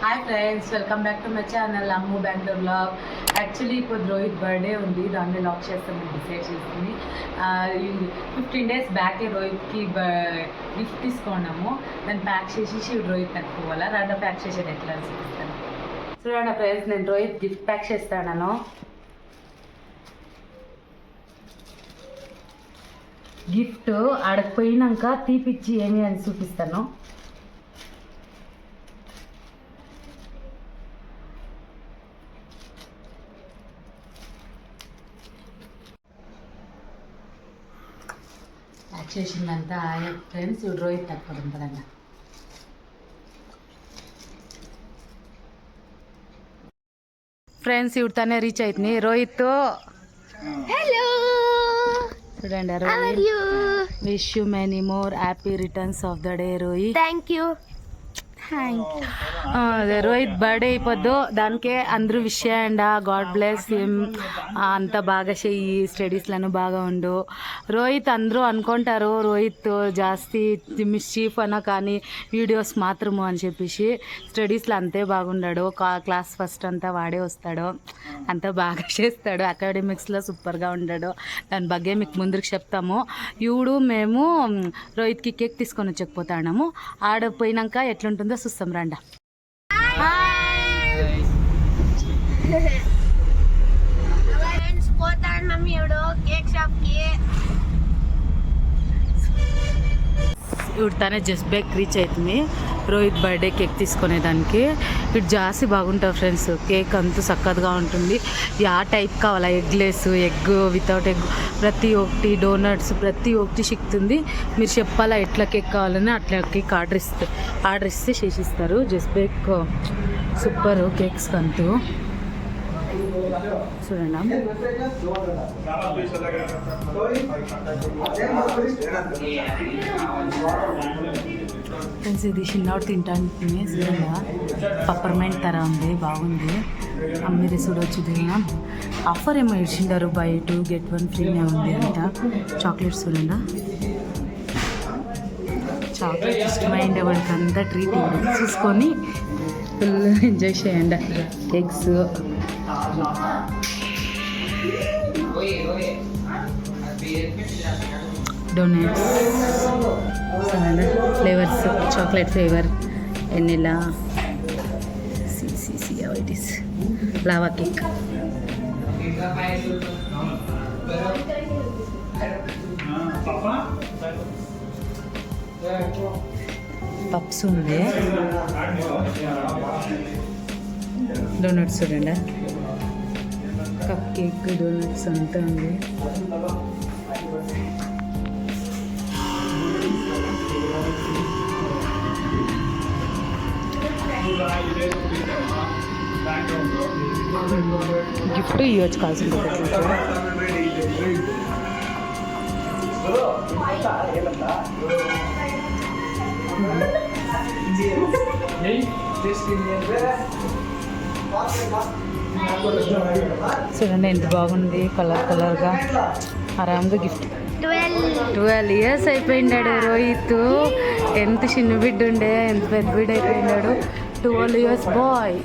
Hi friends, welcome back to my channel Ammu Bengaluru vlog. Actually ఇప్పుడు Rohit birthday ఉంది, దాన్ని lock చేస్తామని డిసైడ్ చేసుకుని 15 days బ్యాకే రోహిత్కి గిఫ్ట్ తీసుకున్నాము. దాన్ని ప్యాక్ చేసేసి రోహిత్ తక్కువ రెండు ప్యాక్ చేసేది ఎట్లా అని చూపిస్తాను. చూడండి ఫ్రెండ్స్, నేను రోహిత్ గిఫ్ట్ ప్యాక్ చేస్తాను. గిఫ్ట్ ఆడకపోయినాక తీపిచ్చి ఏమి అని చూపిస్తాను. ప్యాక్ చేసిందంతా ఫ్రెండ్స్, ఇప్పుడు రోహిత్ తక్కువ ఉంటుందన్న. ఫ్రెండ్స్, ఇప్పుడు తనే రీచ్ అవుతుంది రోహిత్. హలో చూడండి Rohit, wish you many more happy returns of the day Rohit. Thank you. అదే రోహిత్ బర్త్డే అయిపోద్దు, దానికే అందరూ విష్ చేయండి. గాడ్ బ్లెస్ హిమ్, అంత బాగా చెయ్యి, స్టడీస్లను బాగా ఉండు. రోహిత్ అందరూ అనుకుంటారు రోహిత్ జాస్తి మిస్చీఫ్ అన్న, కానీ వీడియోస్ మాత్రము అని చెప్పేసి స్టడీస్లో అంతే బాగుండాడు. క్లాస్ ఫస్ట్ అంతా వాడే వస్తాడు, అంతా బాగా చేస్తాడు. అకాడమిక్స్లో సూపర్గా ఉన్నాడు. దాని ಬಗ್ಗೆ మీకు ముందుకు చెప్తాము. ఇప్పుడు మేము రోహిత్కి కేక్ తీసుకొని వచ్చకపోతాము. ఆడపోయినాక ఎట్లుంటుందో చూస్తాం రండి. ఇప్పుడు తనే జస్ట్ బేక్ రీచ్ అవుతుంది రోహిత్ బర్త్డే కేక్ తీసుకునేదానికి. ఇటు జాస్తి బాగుంటుంది ఫ్రెండ్స్, కేక్ అంతా చక్కగా ఉంటుంది. ఆ టైప్ కావాలా, ఎగ్లెస్, ఎగ్ వితౌట్ ఎగ్, ప్రతి ఒక్కటి డోనట్స్ ప్రతి ఒక్కటి చిక్కుతుంది. మీరు చెప్పాలా ఎట్లా కేక్ కావాలని, అట్లా కేక్ ఆర్డర్ ఇస్తే చేసిస్తారు. జస్ట్ బేక్ సూపర్ కేక్స్ అంటూ చూడండి. ఫ్రెండ్స్, ఇది చిన్నవాడు తింటానికి చూడండి, పప్పర్మెంట్ తర ఉంది, బాగుంది. అమ్మిరి చూడవచ్చు. దిగిన ఆఫర్ ఏమో ఇచ్చిండారు, బై 2 get 1 ఫ్రీనే ఉంది అంట. చాక్లెట్స్ చూడండి, చాక్లెట్ ఇష్టమైంది ఎవరికి అంతా ట్రీట్ చూసుకొని ఫుల్ ఎంజాయ్ చేయండి. Eggs, donuts, flavours, chocolate flavour, vanilla, it is lava cake. Pups ఉంది, డోనట్స్ చూడండి, కప్ కేక్, డోనట్స్ అంతా ఉంది. గిఫ్ట్ ఇవ్వచ్చు కావాల్సింది. చూడండి ఎంత బాగుంది, కలర్గా ఆరామ్గా గిఫ్ట్. 12 years అయిపోయినాడు రోహిత్. ఎంత చిన్న బిడ్డ ఉండే, ఎంత పెద్ద బిడ్డ అయిపోయినాడు. 12 years బాయ్.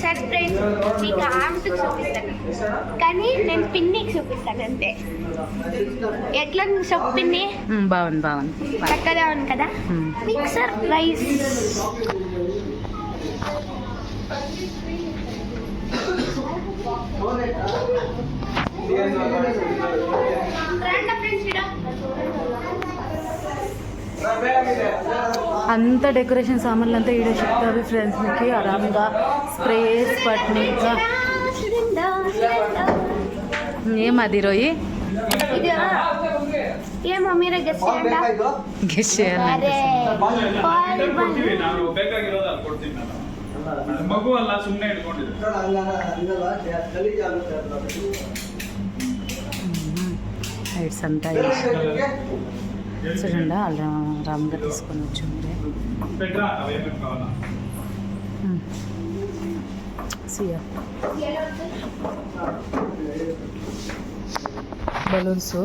సర్ప్రైజ్ మీకు ఆమెకు చూపిస్తాను, కానీ నేను పిన్నికి చూపిస్తాను అంతే. ఎట్లా పిన్ని? బాగుంది చక్కగా ఉంది కదా. మీకు సర్ప్రైజ్. అంత డెకరేషన్ సామాన్లు అంతా ఈడ చెప్తావి ఫ్రెండ్స్. మీకు ఆరామ్గా స్ప్రేస్ పట్టినగా. ఏమది రోయి? ఏమో మీరే గెస్ చేయాలి. లైట్స్ అంతా చూడండి, రామ్గా తీసుకొని వచ్చు మీరే. బలూన్స్,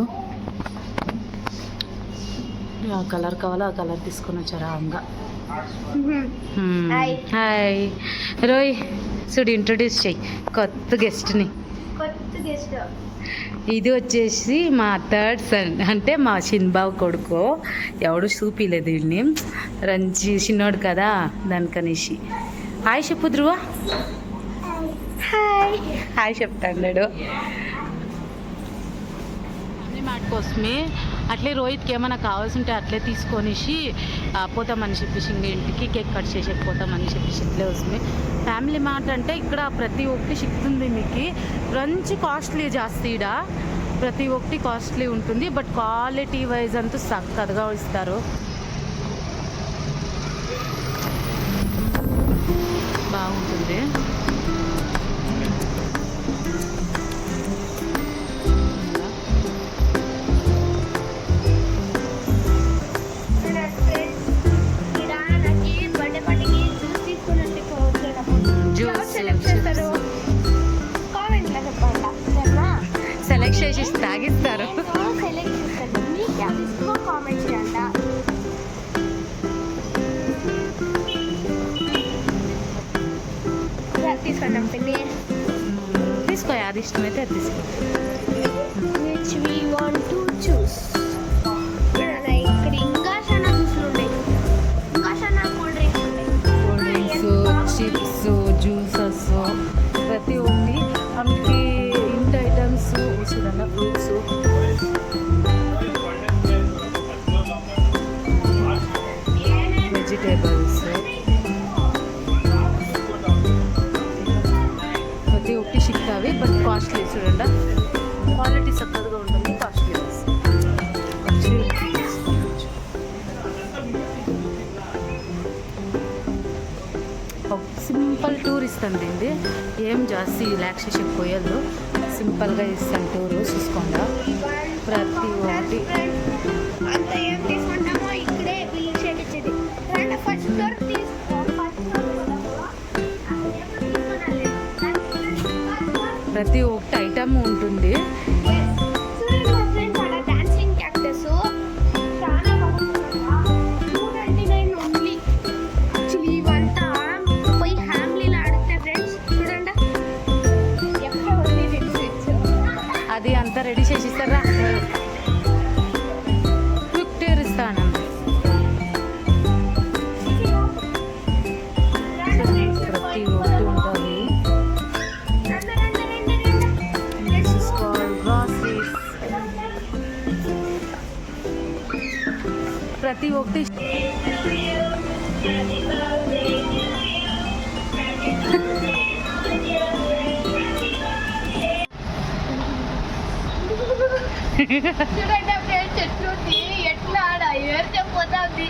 ఆ కలర్ కావాలో ఆ కలర్ తీసుకొని వచ్చారా అంగా. హాయ్. హాయ్ రోయ్, చూడు ఇంట్రొడ్యూస్ చెయ్యి కొత్త గెస్ట్ని. కొత్త గెస్ట్. ఇది వచ్చేసి మా థర్డ్ సన్, అంటే మా చిన్నబాబు కొడుకు. ఎవడు చూపిలేదు వీడిని, రంజి చిన్నోడు కదా దానికనేసి. హాయ్ చెప్పు ధ్రువ. హాయ్. హాయ్ చెప్తాడు. మాట కోసమే అట్లే రోహిత్కి ఏమైనా కావాల్సి ఉంటే అట్లే తీసుకొనేసి పోతామని చెప్పేసి ఇంక ఇంటికి కేక్ కట్ చేసేకి పోతామని చెప్పేసి ఇట్లే వస్తుంది. ఫ్యామిలీ మాట అంటే ఇక్కడ ప్రతి ఒక్కటి సిక్తుంది మీకు. మంచి కాస్ట్లీ జాస్తి ఈడ ప్రతి ఒక్కటి కాస్ట్లీ ఉంటుంది, బట్ క్వాలిటీ వైజ్ అంతా చక్కగా ఇస్తారు. బాగుంటుంది. సెలెక్ట్ చేసి తాగిస్తారు. తీసుకున్నాం పిన్ని. తీసుకో, అది ఇష్టమైతే అది తీసుకో. Which we want to choose. ఇక్కడ ఇంకా చాలా జ్యూస్లు ఉన్నాయి, ఇంకా చాలా కూల్ డ్రింక్స్ ఉన్నాయి. కూల్ డ్రింక్స్, చిప్స్, జ్యూసెస్ ప్రతి ఒక్కటి మనకి ఇంటి ఐటమ్స్ చూడండి. ఫ్రూట్స్, వెజిటేబుల్స్ ప్రతి ఒక్కటి చిక్కావి, బట్ కాస్ట్లీ. చూడండి క్వాలిటీ చక్కగా ఉంటుంది, కాస్ట్లీ. సింపుల్ టూర్ ఇస్తుంది ఇది, ఏం జాస్తి రిలాక్సేషన్ పోయద్దు, సింపుల్గా ఇస్తాను టూరు. చూసుకోండి ప్రతి ఒక్కటి. అంత ఏం తీసుకుంటామో ఇక్కడే వీళ్ళు చేయించేది. ఫస్ట్ డోర్ తీసుకో. ప్రతి ఒక్కటి ఐటమ్ ఉంటుంది. డాన్సింగ్ క్యాక్టస్ చాలా బాగుంటుంది. 299 ఓన్లీ. యాక్చువల్లీ ఇవంతా పోయి ఫ్యామిలీలో ఆడితే ఫ్రెండ్స్ చూడండి ఎక్కడ ఉంది రిట్స్. అది అంతా రెడీ చేసి ఇస్తారా, క్విక్ టూర్ ఇస్తాను. ప్రతి ఒక్కటి ఉంటుంది. గ్రాసరీస్ ప్రతి ఒక్కటి. చూడండి ఫ్రెండ్స్ చెట్లు ఎట్లా ఆడ ఏర్చపోతుంది.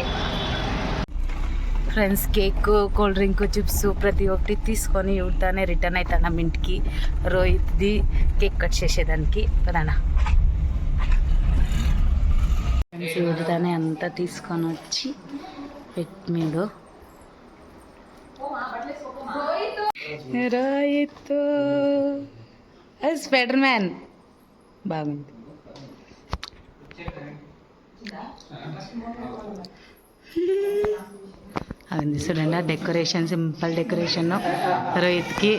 Friends cake, cool drink, chips ప్రతి ఒక్కటి తీసుకొని ఇవిడతానే రిటర్న్ అవుతాను ఇంటికి. రోహిత్ది కేక్ కట్ చేసేదానికి పదానా. ఫ్రెండ్స్ ఇవిడతానే అంతా తీసుకొని వచ్చి పెట్టినాడు రోహిత్. స్పైడర్ మ్యాన్ బాగుంది. అది చూడండి డెకరేషన్, సింపుల్ డెకరేషన్ రోహిత్కి.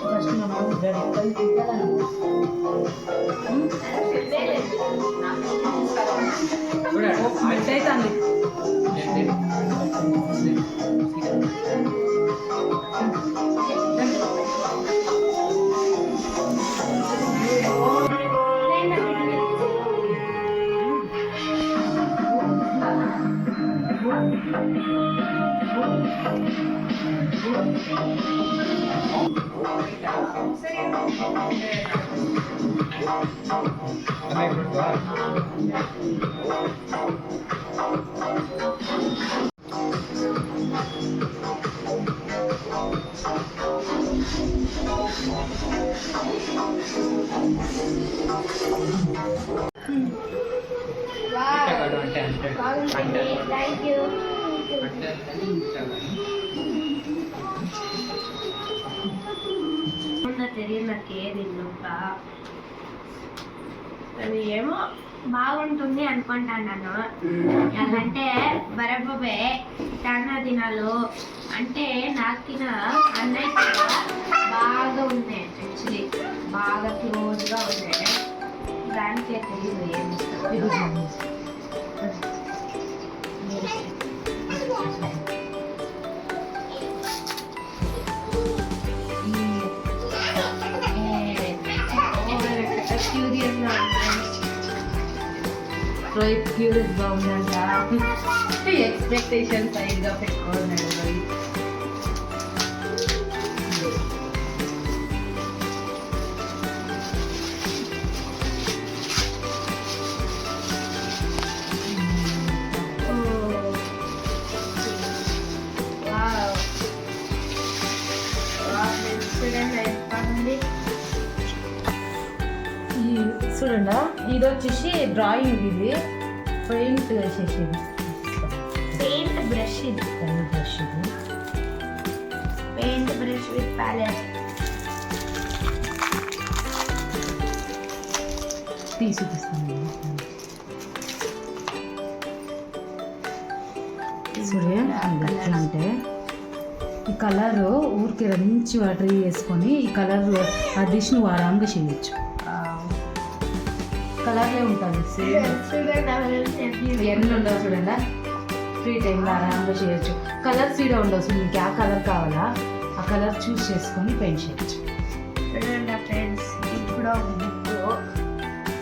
ఫస్ట్ మనం గడిపలు తీయాలను అవుతుంది థ్యాంక్ యూ. తెలియదు నాకు ఏది అది ఏమో బాగుంటుంది అనుకుంటాను. అంటే బరబ్బే చాలా దినాలు అంటే నాకు తిన అన్నయ్య బాగా ఉన్నాయి, యాక్చువల్లీ బాగా క్లోజ్గా ఉన్నాయి. దానికే తెలియదు ఏమి రోహిత్ క్యూరియస్గా ఉందంట. ఎక్స్పెక్టేషన్ సైడ్గా పెట్టుకోన్నాడు రోహిత్. చూడండి, ఇది వచ్చేసి డ్రాయింగ్, ఇది పెయింట్ వేసేసేది. పెయింట్ బ్రష్ ఇది, పెయింట్ బ్రష్ విత్ ప్యాలెట్. చూపిస్తాను. చూడే ఎట్లా అంటే ఈ కలర్ ఊరికి మంచి వాటర్ వేసుకొని ఈ కలర్ ఆ డిష్ నువ్వు ఆరాంగా చేయొచ్చు. కలర్లే ఉంటుంది సేమ్, ఎన్ని ఉండవు చూడండి. ఫ్రీ టైంలో ఆరాంగా చేయొచ్చు. కలర్ సీడా ఉండవు, మీకు ఆ కలర్ కావాలా ఆ కలర్ చూస్ చేసుకొని పెయింట్ చేయొచ్చు. చూడండి ఫ్రెండ్స్, ఇప్పుడు బుక్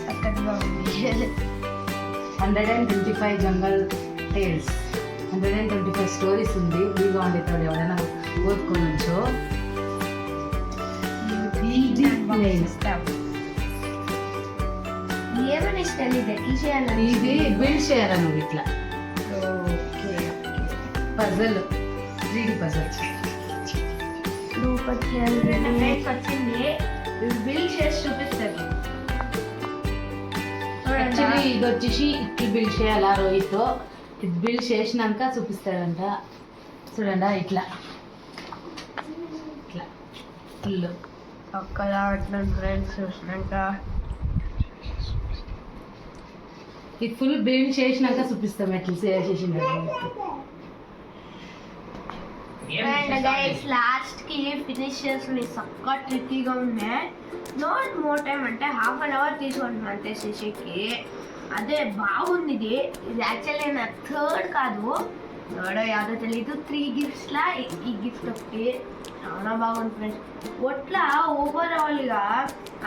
చక్కగా ఉంది. 125 జంగల్ టేల్స్, 125 స్టోరీస్ ఉంది. ఫ్రీగా ఉండేటోడు ఎవరైనా ఓదుకోనొచ్చు. ఏమని ఇష్టం ఇది బిల్డ్ చేయాలి నువ్వు ఇట్లా. పజల్ 3D పజల్ వచ్చింది, బిల్డ్ చేసి చూపిస్తారు. యాక్చువల్లీ ఇది వచ్చేసి ఇట్లా బిల్డ్ చేయాలా రోహిత్. ఇది బిల్డ్ చేసినాక చూపిస్తాడంట. చూడండి ఇట్లా ఇట్లా ఫుల్ అక్కడ అట్లా ఫ్రెండ్స్ చూసినాక ఇది ఫుల్ బిల్డ్ చేసినాక చూపిస్తాం ఎట్లా చేసినాడు. లాస్ట్ కి ఫినిష్ చేసి చక్కగా ట్రిక్కీగా ఉన్నాయి. నాట్ మోర్ టైం అంటే 1/2 hour తీసుకుంటున్నాను అంతే శశికి. అదే బాగుంది. ఇది యాక్చువల్లీ నా థర్డ్ కాదు, థర్డ్ యాదో తెలీదు. 3 గిఫ్ట్స్లా ఈ గిఫ్ట్ ఒకటి చాలా బాగుంది ఫ్రెండ్స్. ఒట్లా ఓవరాల్గా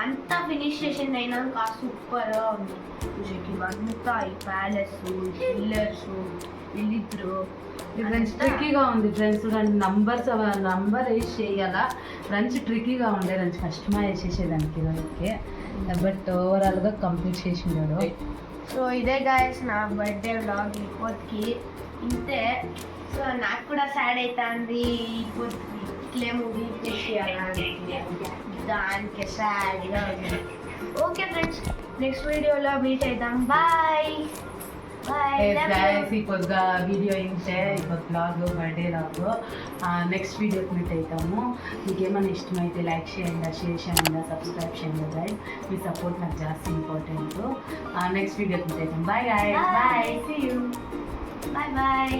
అంతా ఫినిష్ చేసింది అయినాక సూపర్గా ఉంది. అంతా ఈ ప్యాలెస్, పిల్లర్స్, వీళ్ళిద్దరు ఫ్రెండ్స్ ట్రిక్కీగా ఉంది. ఫ్రెండ్స్ నంబర్ వేసి చేయాలా. ఫ్రెండ్స్ ట్రిక్కీగా ఉండే ఫ్రెండ్స్ కష్టమా వేసేసేదానికి దానికి, బట్ ఓవరాల్గా కంప్లీట్ చేసిండాడు. సో ఇదే గాయస్ నా బర్త్డే వ్లాగ్ ఇప్పటికి ఇంతే. సో నాకు కూడా సాడ్ అవుతుంది ఇట్లే మూవీ దానికి సాడ్గా ఉంది. ఓకే ఫ్రెండ్స్, నెక్స్ట్ వీడియోలో మీట్ అవుతాం. బాయ్ ఈ కొద్దిగా వీడియో ఇంటే బ్లాగ్ బర్త్డే లాగ్. నెక్స్ట్ వీడియోకి మీట్ అవుతాము. మీకు ఏమైనా ఇష్టమైతే లైక్ చేయండి, షేర్ చేయండి, సబ్స్క్రైబ్ చేయండి గైస్. మీ సపోర్ట్ నాకు జాస్తి ఇంపార్టెంట్. నెక్స్ట్ వీడియోకి మీట్ అవుతాం. Bye guys, bye, see you. Bye bye.